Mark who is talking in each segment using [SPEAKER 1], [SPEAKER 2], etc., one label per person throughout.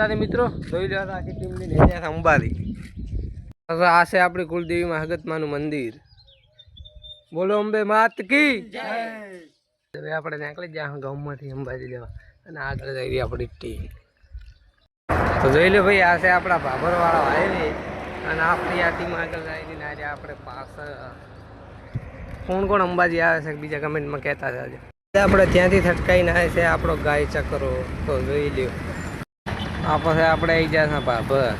[SPEAKER 1] મિત્રો જોઈ લો આખી ટીમ લઈને અંબાજી. હવે આ છે આપણી કુલદેવીમાં હગતમાનું મંદિર. બોલો અંબે માત કી જય. હવે આપણે નીકળી જ્યાં ગામમાંથી અંબાજી જવા અને આગળ જઈએ આપણી ટીમ. તો જોઈ લો ભાઈ, આ છે આપણા ભાભરવાળા હાઈવે અને આપણી આ ટીમ આગળ જઈને આજે આપણે પાછળ કોણ કોણ અંબાજી આવે છે બીજા કમેન્ટમાં કહેતા જાજો. આપણે ત્યાંથી થટકાઈને આવે છે આપણો ગાય ચક્રો. તો જોઈ લ્યો આ પાસે આપણે આવી જાય છે ભાભર.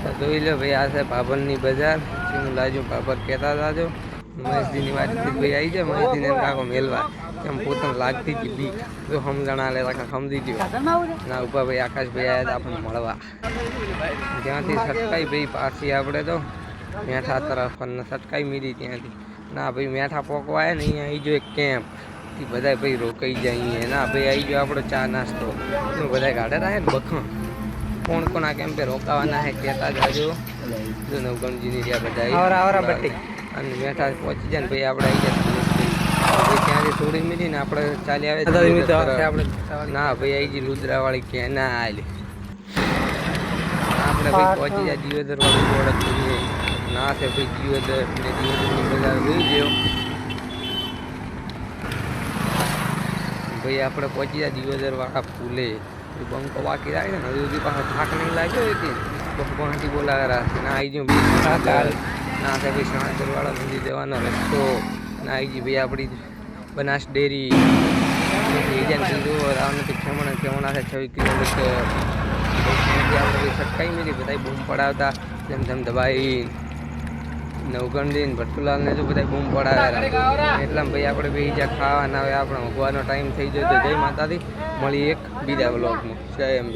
[SPEAKER 1] તો જોઈ લો ભાઈ, આ છે ભાભરની બજાર. હું લાજો ભાભર કહેતા જાજો. મહેશજીની વાતચીત ભાઈ આવી જાય. મહેશજીને એમ કાકો મેલવા એમ પોતાને લાગતી હતી બીક. જો સમજણા લે કાકા સમજી ગયો ના ઉભા ભાઈ આકાશભાઈ આવ્યા હતા આપણને મળવા. ત્યાંથી સટકાઈ ભાઈ પાછી આપણે તો મેઠા તરફ અને સટકાઈ મીરી ત્યાંથી. ના ભાઈ મેઠા પોકવા આવ્યા ને અહીંયા આવી જો એક કેમ્પ એ બધા ભાઈ રોકાઈ જાય. ના ભાઈ આવી ગયો આપણો ચા નાસ્તો બધા ગાડે રહે ને બખણ. કોણ કોણ આ કેમ્પે રોકાવાના હે કહેતા જાજો. જો નવગણજીની રહ્યા બધા અને મેઠા પહોંચી જાય ને ભાઈ આપણે આવી જાય ત્યાંથી થોડી મીધી ને આપણે ચાલી આવે. ના ભાઈ આવી ગઈ લુદ્રાવાળી કે ના આલી આપણે ભાઈ પહોંચી જાય દિયોદર વાળી બોર્ડ જોઈએ. ના છે ભાઈ દિયોદર ને દિયોદરની બજાર જોઈ ગયો ભાઈ. આપણે પહોંચી જાય દિયોદર વાળા ફૂલે બંકો બાકી રાખે ને હજુ સુધી પાછા થાક નહીં લાગ્યો હતી બહુથી બોલાવે રાખે. ના આવી ગયું ના છે ભાઈ સણાચર વાળા મંદિર જવાનો રસ્તો. ના આવી ગઈ ભાઈ આપણી બનાસ ડેરી. આવવાથી ખેમણા છે 6 કિલોમીટર. આપણે સટકાઈ મેરી બધા બૂમ પડાવતા જેમ જેમ દબાઈ નવગણદીન ભટ્ટુલાલને જો બધા બૂમ પડાવ્યા એટલા ભાઈ આપણે બીજા ખાવાના. હવે આપણે ઊંઘવાનો ટાઈમ થઈ ગયો તો જય માતાજી. મળી એક બીજા વ્લોગમાં. જય એમ.